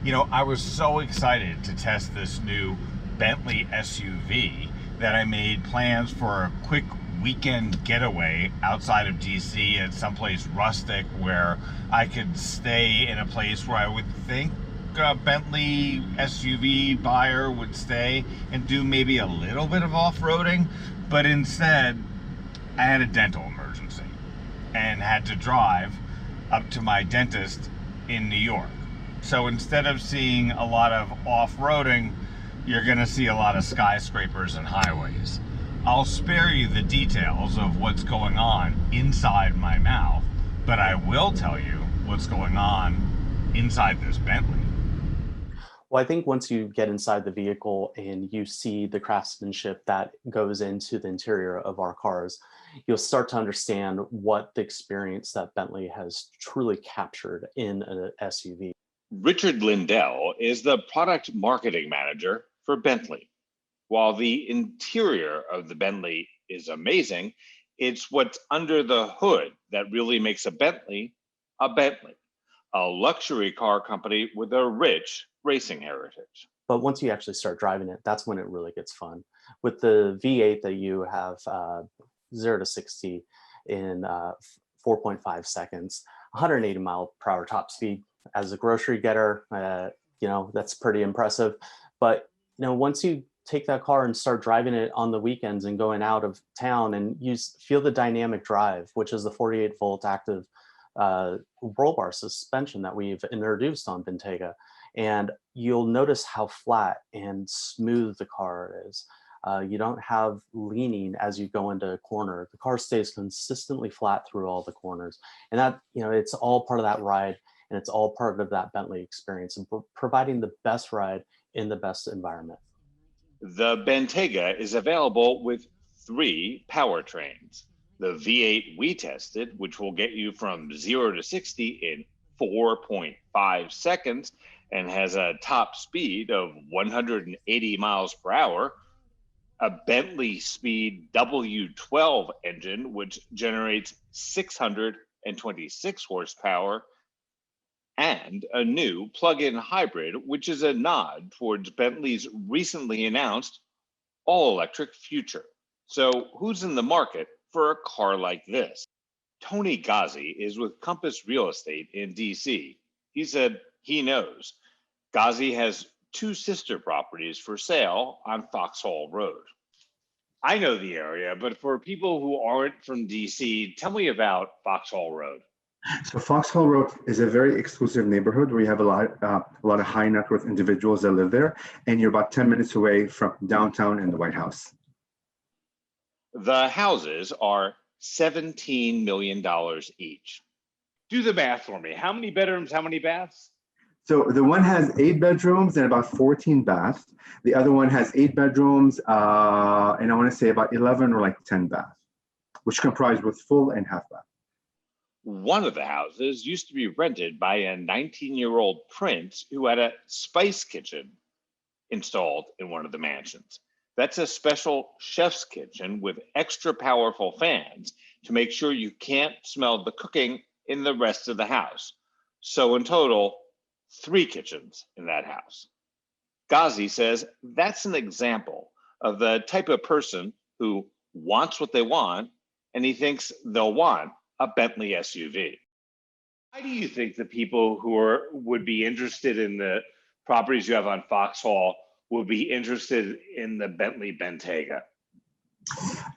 I was so excited to test this new Bentley SUV that I made plans for a quick weekend getaway outside of DC at someplace rustic where I could stay in a place where I would think a Bentley SUV buyer would stay and do maybe a little bit of off-roading. But instead, I had a dental emergency and had to drive up to my dentist in New York. So instead of seeing a lot of off-roading, you're going to see a lot of skyscrapers and highways. I'll spare you the details of what's going on inside my mouth, but I will tell you what's going on inside this Bentley. Well, I think once you get inside the vehicle and you see the craftsmanship that goes into the interior of our cars, you'll start to understand what the experience that Bentley has truly captured in an SUV. Richard Lindell is the product marketing manager for Bentley. While the interior of the Bentley is amazing, it's what's under the hood that really makes a Bentley, a luxury car company with a rich racing heritage. But once you actually start driving it, that's when it really gets fun. With the V8 that you have 0 to 60 in 4.5 seconds, 180 mile per hour top speed. As a grocery getter, that's pretty impressive. But once you take that car and start driving it on the weekends and going out of town, and you feel the dynamic drive, which is the 48 volt active roll bar suspension that we've introduced on Bentayga, and you'll notice how flat and smooth the car is. You don't have leaning as you go into a corner. The car stays consistently flat through all the corners, and that it's all part of that ride, and it's all part of that Bentley experience and providing the best ride in the best environment. The Bentayga is available with 3 powertrains. The V8 we tested, which will get you from 0 to 60 in 4.5 seconds and has a top speed of 180 miles per hour. A Bentley Speed W12 engine, which generates 626 horsepower, and a new plug-in hybrid, which is a nod towards Bentley's recently announced all-electric future. So who's in the market for a car like this? Tony Ghazi is with Compass Real Estate in DC. He said he knows. Ghazi has 2 sister properties for sale on Foxhall Road. I know the area, but for people who aren't from DC, tell me about Foxhall Road. So Foxhall Road is a very exclusive neighborhood where you have a lot of high net worth individuals that live there, and you're about 10 minutes away from downtown and the White House. The houses are $17 million each. Do the math for me. How many bedrooms, how many baths? So the one has 8 bedrooms and about 14 baths. The other one has 8 bedrooms and I want to say about 11 or like 10 baths, which comprise with full and half bath. One of the houses used to be rented by a 19-year-old prince who had a spice kitchen installed in one of the mansions. That's a special chef's kitchen with extra powerful fans to make sure you can't smell the cooking in the rest of the house. So in total, 3 kitchens in that house. Ghazi says that's an example of the type of person who wants what they want, and he thinks they'll want a Bentley SUV. Why do you think the people who would be interested in the properties you have on Foxhall would be interested in the Bentley Bentayga?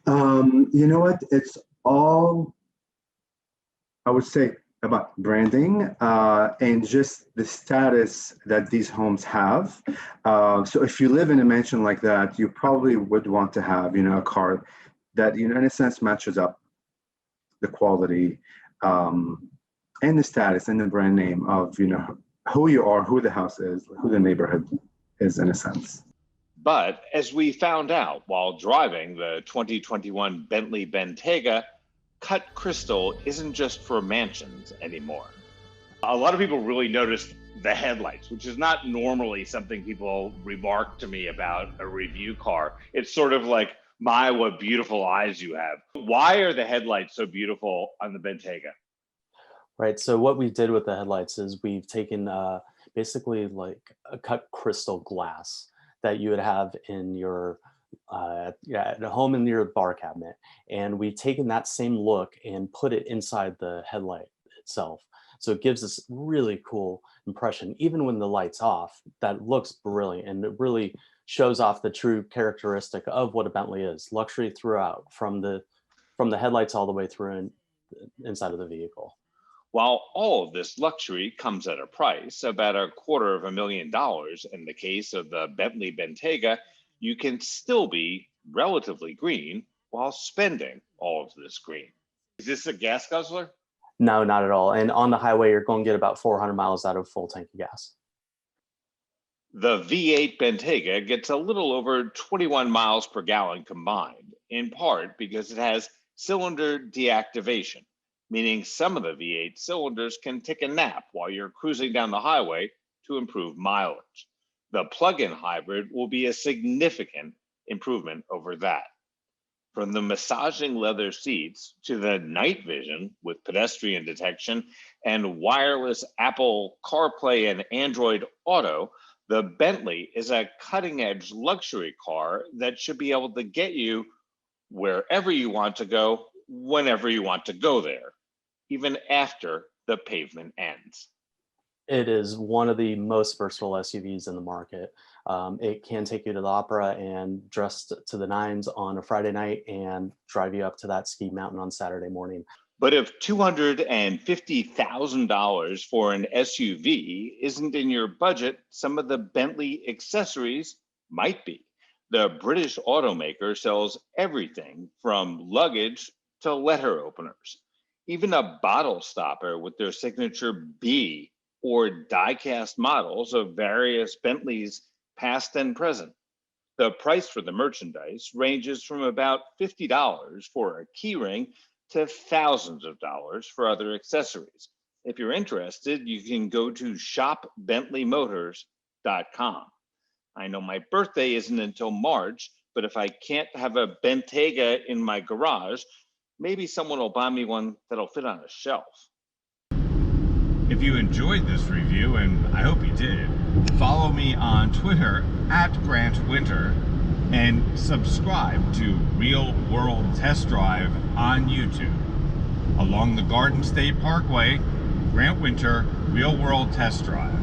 You know what? It's all, I would say, about branding and just the status that these homes have. So if you live in a mansion like that, you probably would want to have, a car that, in a sense, matches up the quality and the status and the brand name of, who you are, who the house is, who the neighborhood is, in a sense. But as we found out while driving the 2021 Bentley Bentayga, cut crystal isn't just for mansions anymore. A lot of people really noticed the headlights, which is not normally something people remark to me about a review car. It's sort of like, my, what beautiful eyes you have. Why are the headlights so beautiful on the Bentayga? Right. So what we did with the headlights is we've taken basically like a cut crystal glass that you would have in your at home in your bar cabinet. And we've taken that same look and put it inside the headlight itself. So it gives this really cool impression, even when the light's off. That looks brilliant, and it really shows off the true characteristic of what a Bentley is: luxury throughout, from the headlights all the way through and inside of the vehicle. While all of this luxury comes at a price, about $250,000 in the case of the Bentley Bentayga, you can still be relatively green while spending all of this green. Is this a gas guzzler? No, not at all. And on the highway, you're going to get about 400 miles out of full tank of gas. The V8 Bentayga gets a little over 21 miles per gallon combined, in part because it has cylinder deactivation, meaning some of the V8 cylinders can take a nap while you're cruising down the highway to improve mileage. The plug-in hybrid will be a significant improvement over that. From the massaging leather seats to the night vision with pedestrian detection and wireless Apple CarPlay and Android Auto, the Bentley is a cutting-edge luxury car that should be able to get you wherever you want to go, whenever you want to go there, even after the pavement ends. It is one of the most versatile SUVs in the market. It can take you to the opera and dress to the nines on a Friday night and drive you up to that ski mountain on Saturday morning. But if $250,000 for an SUV isn't in your budget, some of the Bentley accessories might be. The British automaker sells everything from luggage to letter openers, even a bottle stopper with their signature B, or die-cast models of various Bentleys past and present. The price for the merchandise ranges from about $50 for a keyring to thousands of dollars for other accessories. If you're interested, you can go to shopbentleymotors.com. I know my birthday isn't until March, but if I can't have a Bentayga in my garage, maybe someone will buy me one that'll fit on a shelf. If you enjoyed this review, and I hope you did, follow me on Twitter @GrantWinter and subscribe to Real World Test Drive on YouTube. Along the Garden State Parkway, Grant Winter, Real World Test Drive.